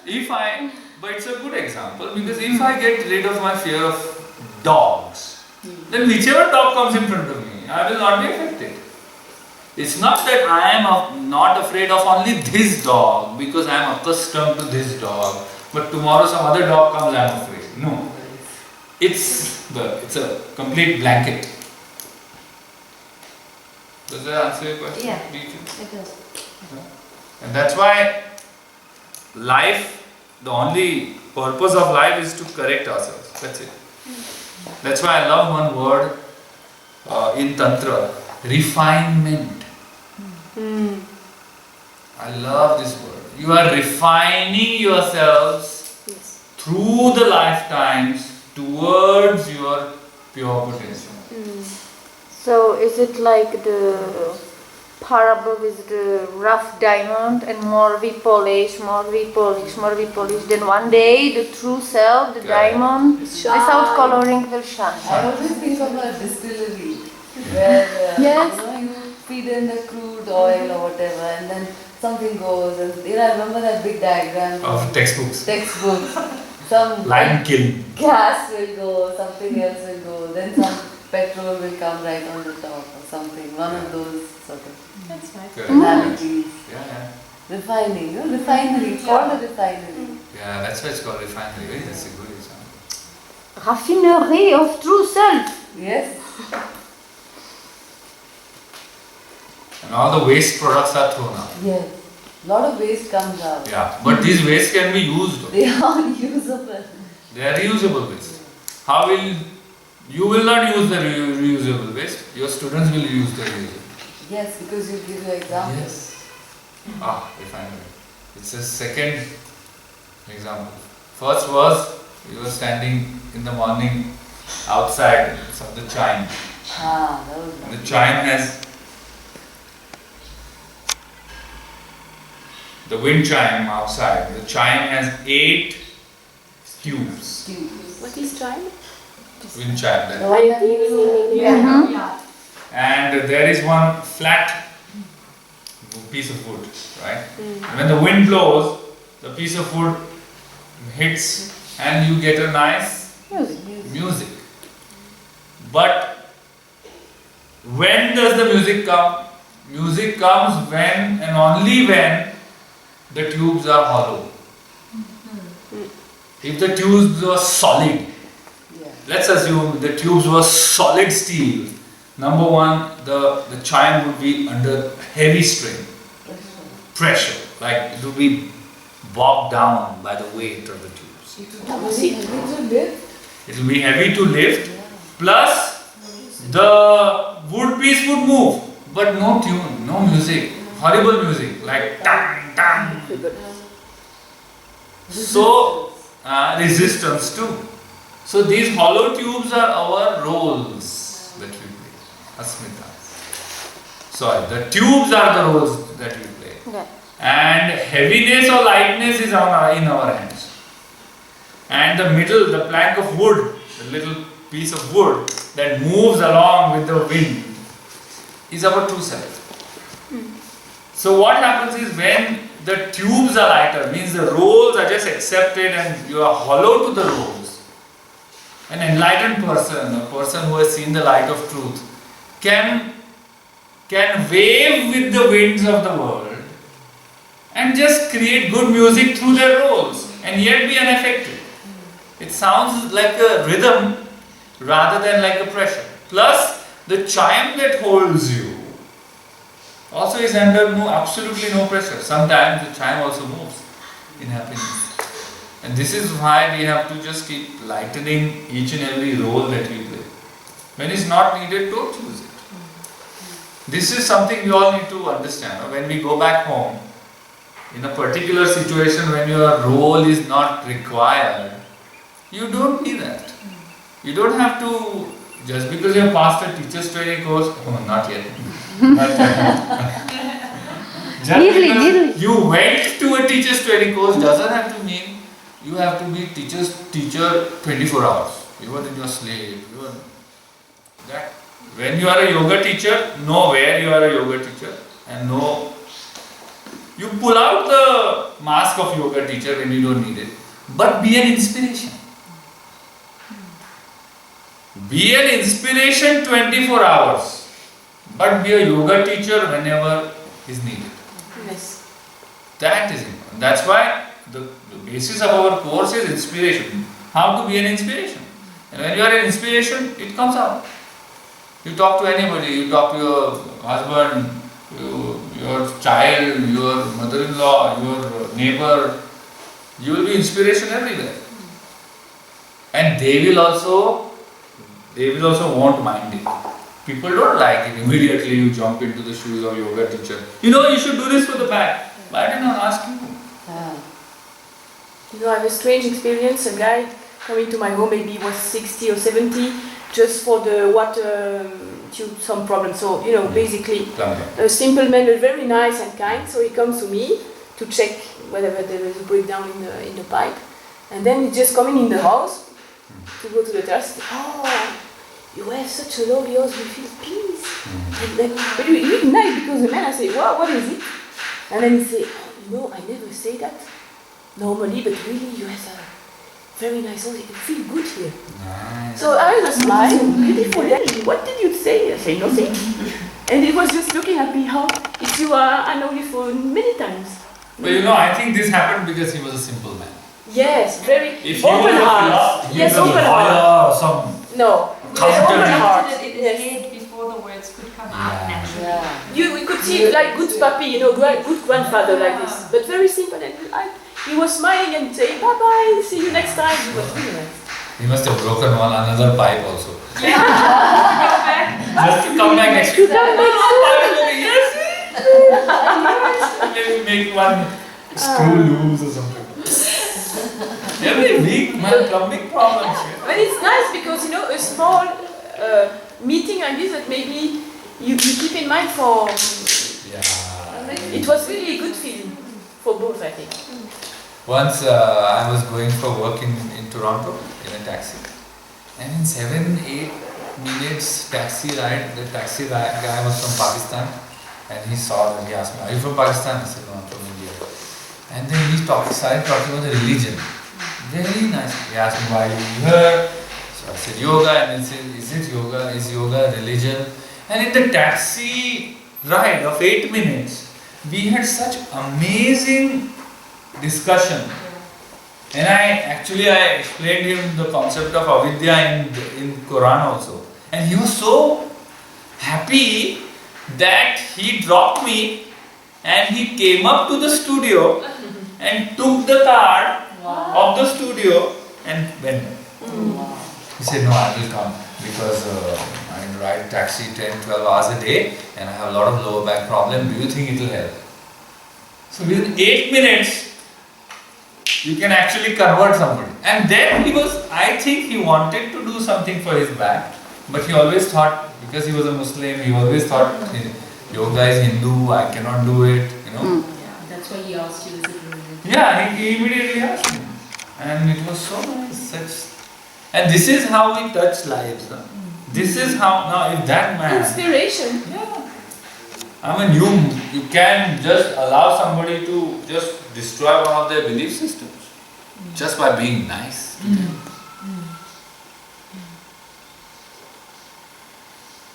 But it's a good example because if I get rid of my fear of dogs, then whichever dog comes in front of me, I will not be affected. It's not that I am not afraid of only this dog because I am accustomed to this dog, but tomorrow some other dog comes, I am afraid. No. It's a complete blanket. Does that answer your question? Yeah, it does. And that's why life, the only purpose of life is to correct ourselves. That's it. That's why I love one word in Tantra, refinement. I love this word. You are refining yourselves through the lifetimes towards your pure potential. So is it like the parable with the rough diamond and more we polish, then one day the true self, the diamond, without coloring will shine. I always think of a distillery where you feed in the crude oil or whatever and then something goes and I remember that big diagram Of textbooks. Some Lime kiln. gas will go, something else will go, then some petrol will come right on the top or something. One of those sort of analogies. Refining, refinery, called a refinery. Yeah, that's why it's called refinery. That's a good example. Raffinerie of true self. Yes. And all the waste products are thrown out. Yes. Lot of waste comes out. Yeah, but these waste can be used. They are usable. They are reusable waste. How will you will not use the reusable waste? Your students will use the reusable. Yes, because you give your examples. Yes. Refinery. It's a second example. First was you were standing in the morning outside of the chime. That was nice. The chime has the wind chime outside. The chime has 8 tubes. What is chime? Wind chime. That. Yeah. And there is one flat piece of wood, right? And when the wind blows, the piece of wood hits and you get a nice music. But when does the music come? Music comes when and only when the tubes are hollow. If the tubes were solid, let's assume the tubes were solid steel. Number one, the chime would be under heavy strain, pressure, like it would be bogged down by the weight of the tubes. It will be heavy to lift, plus the wood piece would move, but no tune, no music, horrible music, like tang, tang. So, resistance too. So these hollow tubes are our roles that we play, asmitas. Sorry, the tubes are the roles that we play. And heaviness or lightness is in our hands. And the middle, the plank of wood, the little piece of wood that moves along with the wind is our true self. So what happens is when the tubes are lighter, means the roles are just accepted and you are hollow to the roles. An enlightened person, a person who has seen the light of truth, can wave with the winds of the world and just create good music through their roles and yet be unaffected. It sounds like a rhythm rather than like a pressure. Plus, the chime that holds you also is under absolutely no pressure. Sometimes the chime also moves in happiness. And this is why we have to just keep lightening each and every role that we play. When it's not needed, don't use it. This is something we all need to understand. When we go back home, in a particular situation when your role is not required, you don't need that. You don't have to, just because you have passed a teacher's training course, not yet. Just because you went to a teacher's training course doesn't have to mean you have to be teacher 24 hours. Even in your sleep. That. When you are a yoga teacher, know where you are a yoga teacher and know You pull out the mask of yoga teacher when you don't need it, but be an inspiration. Be an inspiration 24 hours, but be a yoga teacher whenever is needed. Yes. That is important. That's why the basis of our course is inspiration. How to be an inspiration. And when you are an inspiration, it comes out. You talk to anybody, you talk to your husband, your child, your mother-in-law, your neighbor, you will be inspiration everywhere. And they will also won't mind it. People don't like it. Immediately you jump into the shoes of yoga teacher. You should do this for the back. Why did not ask you? You know, I have a strange experience. A guy coming to my home, maybe he was 60 or 70, just for the water tube, some problem. So, basically, a simple man, but very nice and kind. So he comes to me to check whether there is a breakdown in the pipe. And then he's just coming in the house to go to the terrace. Oh, you have such a lovely house, you feel peace. And then, but really nice, because the man, I say, wow, what is it? And then he say, I never say that normally, but really you have a very nice house, you feel good here. Nice. So I was smiling, beautiful. What did you say? I say nothing. And he was just looking at me, how, if you are, I know you for many times. Well, I think this happened because he was a simple man. Yes, very If open heart. Yes, open heart. No, yes, open heart. Yes. Before the words could come out naturally. We could see like good puppy, good grandfather like this, but very simple. And he was smiling and saying bye bye, see you next time. He was really nice. He must have broken another pipe also. Just to come back next To come back. Yes. Maybe make one screw loose or something. Every week, man, plumbing problems. But it's nice because a small meeting like this that maybe you keep in mind for. Yeah. It was really a good feeling for both, I think. Once I was going for work in Toronto in a taxi, and in 7-8 minutes taxi ride, the taxi guy was from Pakistan, and he saw that. He asked me, "Are you from Pakistan?" I said, "No, I'm from India." And then he started talking about the religion. Very nice. He asked me, "Why are you here?" So I said, "Yoga." And then said, "Is it yoga? Is yoga religion?" And in the taxi ride of 8 minutes, we had such amazing discussion. And I explained him the concept of avidya in Quran also. And he was so happy that he dropped me and he came up to the studio and took the card of the studio and went. He said, "No, I will come because I ride taxi 10-12 hours a day and I have a lot of lower back problem. Do you think it will help?" So within 8 minutes, you can actually convert somebody. And then I think he wanted to do something for his back, but he always thought, because he was a Muslim, he always thought, yoga is Hindu, I cannot do it, Yeah, that's why he asked you, is it religion? Yeah, he immediately asked me. And it was so nice. And this is how we touch lives. Huh? This is how, now if that man... Inspiration. Yeah. I mean, you can just allow somebody to just destroy one of their belief systems just by being nice to them.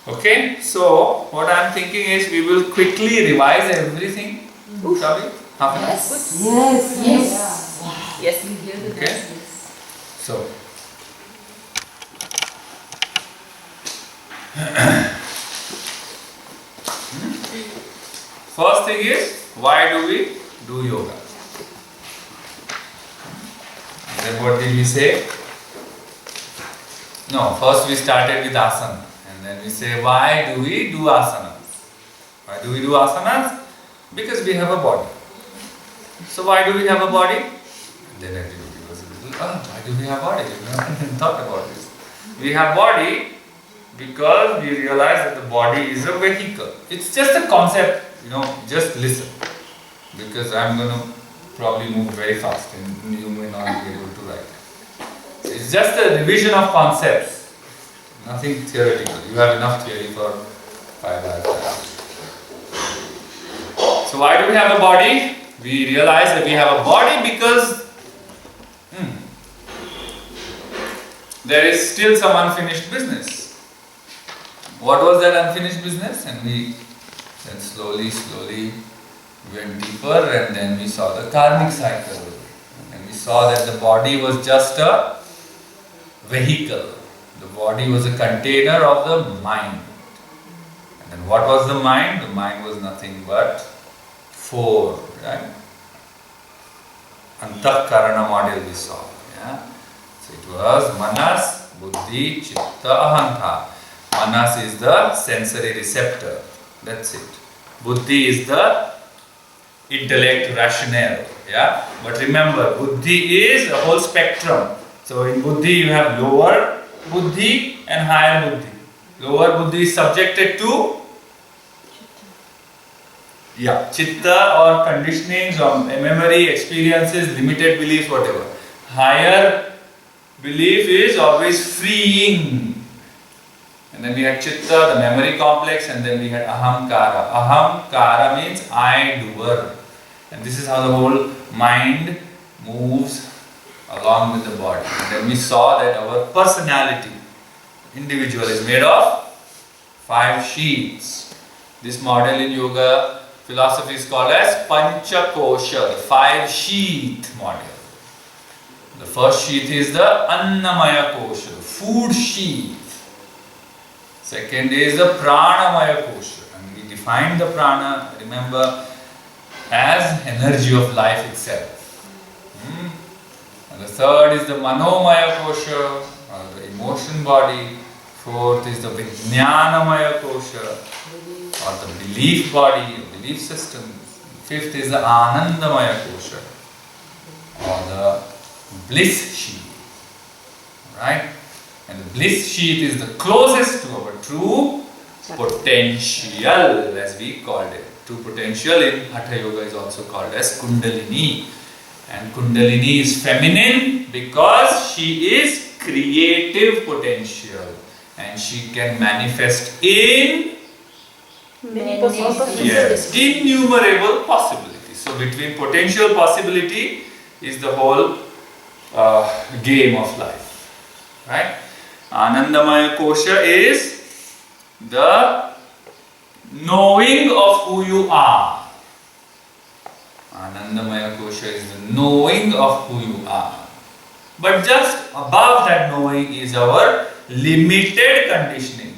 Okay, so what I am thinking is we will quickly revise everything. Shall we? Half an hour? Yes. You hear the Okay. message. So, first thing is, why do we do yoga? Then what did we say? No, first we started with asana. And then we say, why do we do asanas? Why do we do asanas? Because we have a body. So why do we have a body? And then everybody was a little, why do we have body? We haven't thought about this. We have body because we realize that the body is a vehicle. It's just a concept, just listen. Because I'm going to probably move very fast and you may not be able to write. So it's just a revision of concepts, nothing theoretical. You have enough theory for 5 hours. So why do we have a body? We realize that we have a body because there is still some unfinished business. What was that unfinished business? And we then slowly went deeper, and then we saw the karmic cycle. And we saw that the body was just a vehicle. The body was a container of the mind. And then what was the mind? The mind was nothing but four, right? Antahkarana model we saw. Yeah? So it was manas, buddhi, chitta, ahankara. Manas is the sensory receptor. That's it. Buddhi is the intellect, rationale. Yeah? But remember, buddhi is a whole spectrum. So in buddhi you have lower buddhi and higher buddhi. Lower buddhi is subjected to chitta or conditionings or memory, experiences, limited beliefs, whatever. Higher belief is always freeing. And then we had chitta, the memory complex, and then we had ahamkara. Ahamkara means I-doer. And this is how the whole mind moves along with the body. And then we saw that our personality, individual, is made of 5 sheets. This model in yoga philosophy is called as Panchakosha, the 5-sheath model. The first sheath is the Annamaya Kosha, the food sheath. Second is the Pranamaya Kosha, and we defined the prana, remember, as energy of life itself. And the third is the Manomaya Kosha, or the emotion body. Fourth is the Vijnanamaya Kosha, or the belief body, belief system. Fifth is the Anandamaya Kosha, or the bliss sheath. Right? And the bliss sheath is the closest to our true potential, as we called it. True potential in Hatha Yoga is also called as Kundalini. And Kundalini is feminine because she is creative potential. And she can manifest in Many possibilities. yes, innumerable possibilities. So between potential possibility is the whole game of life. Right? Anandamaya Kosha is the knowing of who you are. Anandamaya Kosha is the knowing of who you are. But just above that knowing is our limited conditioning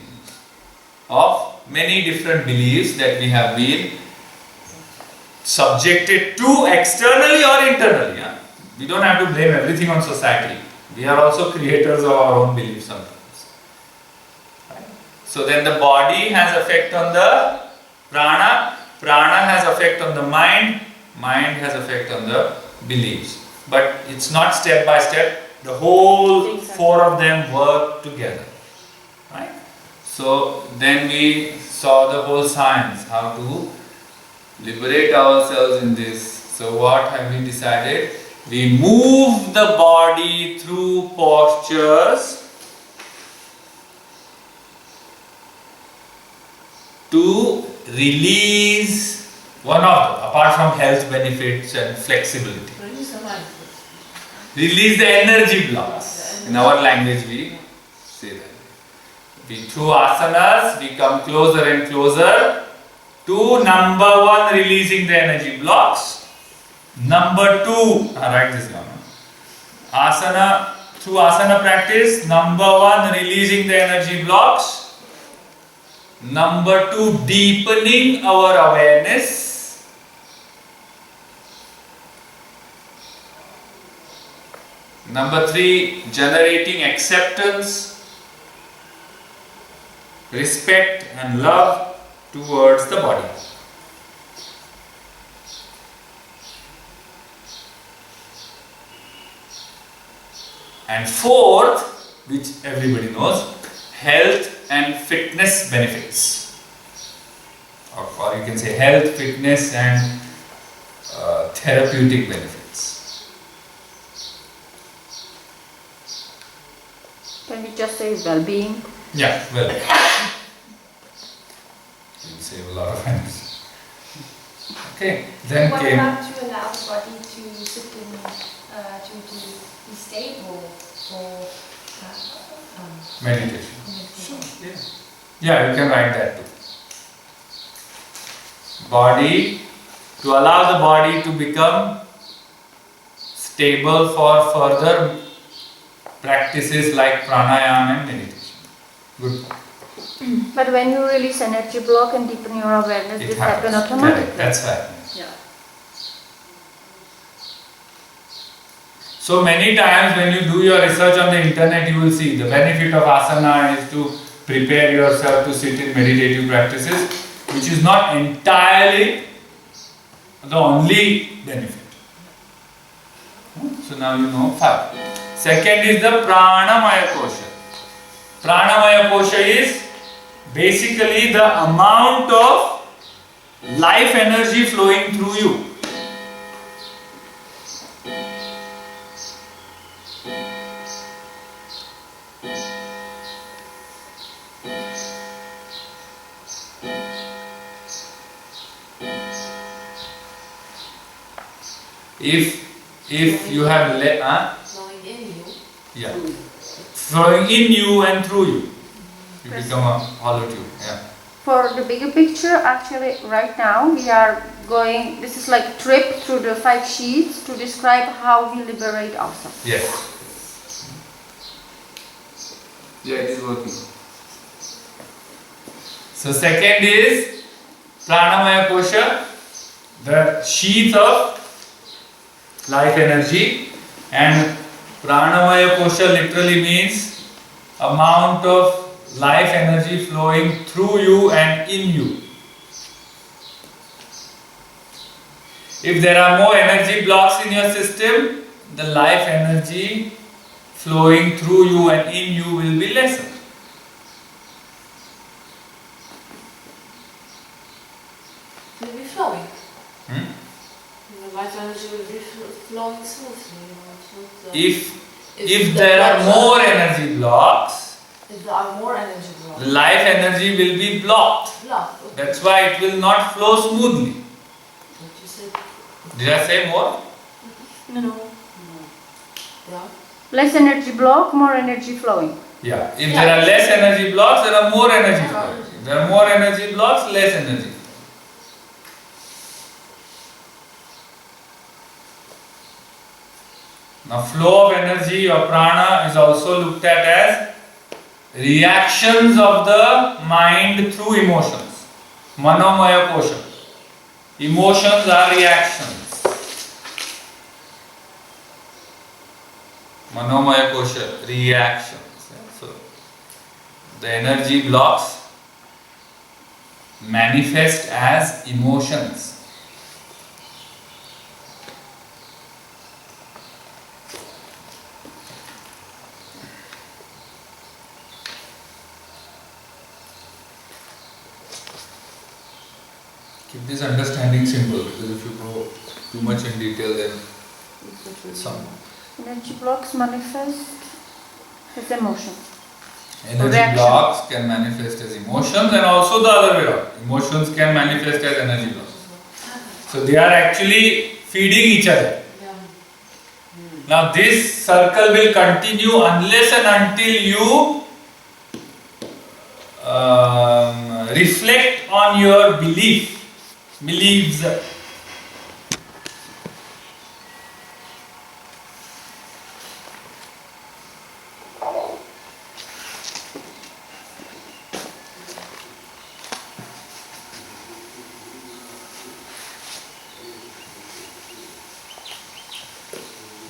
of many different beliefs that we have been subjected to externally or internally. Yeah? We don't have to blame everything on society. We are also creators of our own beliefs sometimes. Right? So then the body has effect on the prana, prana has effect on the mind, mind has effect on the beliefs. But it's not step by step, the whole 4 of them work together. Right? So then we saw the whole science, how to liberate ourselves in this. So what have we decided? We move the body through postures to release one of them, apart from health benefits and flexibility. Release the energy blocks. In our language we say that. Through asanas we come closer and closer to number 1, releasing the energy blocks. Number 2, write this down. Asana, through asana practice, number 1, releasing the energy blocks. Number 2, deepening our awareness. Number 3, generating acceptance, respect and love towards the body. And 4th, which everybody knows, health and fitness benefits. Or you can say health, fitness and therapeutic benefits. Can we just say well-being? Yeah, well, you save a lot of energy. Okay. Then What came about to allow the body to sit in, to be stable for meditation. meditation? Yeah, you can write that too. Body, to allow the body to become stable for further practices like pranayama and meditation. Good. But when you release energy block and deepen your awareness, this happens automatically. Correct. That's right. Yeah. So many times when you do your research on the internet, you will see the benefit of asana is to prepare yourself to sit in meditative practices, which is not entirely the only benefit. So now you know 5. Second is the pranamaya kosha. Pranamaya kosha is basically the amount of life energy flowing through you. If you have Flowing in you. yeah, flowing in you and through you, you become a hollow tube. Yeah. For the bigger picture, actually right now we are going, this is like trip through the 5 sheets to describe how we liberate ourselves. Yes. Yeah, it is working. So second is pranamaya kosha, the sheath of life energy, and pranamaya kosha literally means amount of life energy flowing through you and in you. If there are more energy blocks in your system, the life energy flowing through you and in you will be lesser. Will be flowing. Hmm? The life energy will be flowing smoothly. If there are more energy blocks, if there are more energy blocks. the life energy will be blocked. Blocked. Okay. That's why it will not flow smoothly. What you said? Did I say more? No. Yeah. Less energy block, more energy flowing. Yeah. If there are less energy blocks, there are more energy flowing. If there are more energy blocks, less energy. Now, flow of energy or prana is also looked at as reactions of the mind through emotions. Manomaya kosha. Emotions are reactions. Manomaya kosha, reactions. So, the energy blocks manifest as emotions. Keep this understanding simple, because if you go too much in detail, then some Energy blocks manifest as emotions. energy blocks can manifest as emotions, and also the other way around. Emotions can manifest as energy blocks. So they are actually feeding each other. Now this circle will continue unless and until you reflect on your beliefs.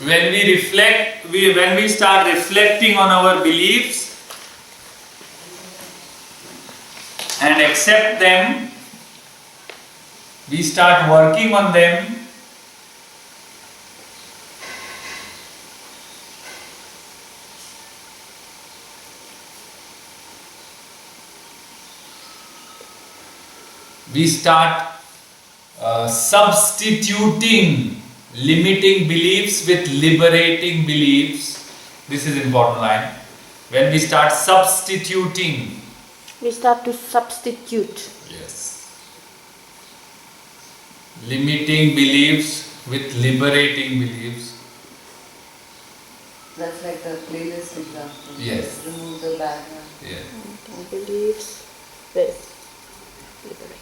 When we start reflecting on our beliefs and accept them, we start working on them, we start substituting limiting beliefs with liberating beliefs. This is important line. When we start substituting, We start to substitute. yes, limiting beliefs with liberating beliefs. That's like the playlist example. Yes. Remove the background. Yeah. Beliefs with liberating.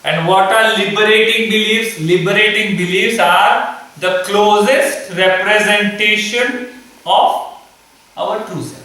And what are liberating beliefs? Liberating beliefs are the closest representation of our true self.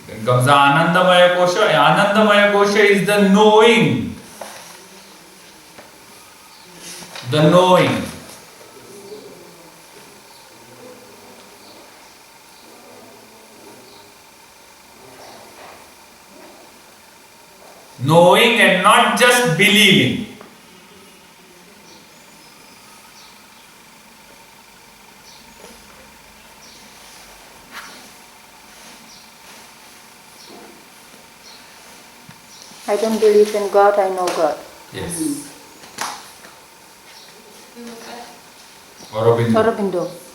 Then comes the Anandamaya Kosha. Anandamaya Kosha is the knowing. The knowing. Knowing and not just believing. I don't believe in God, I know God. Yes. Who was that? Aurobindo. Aurobindo.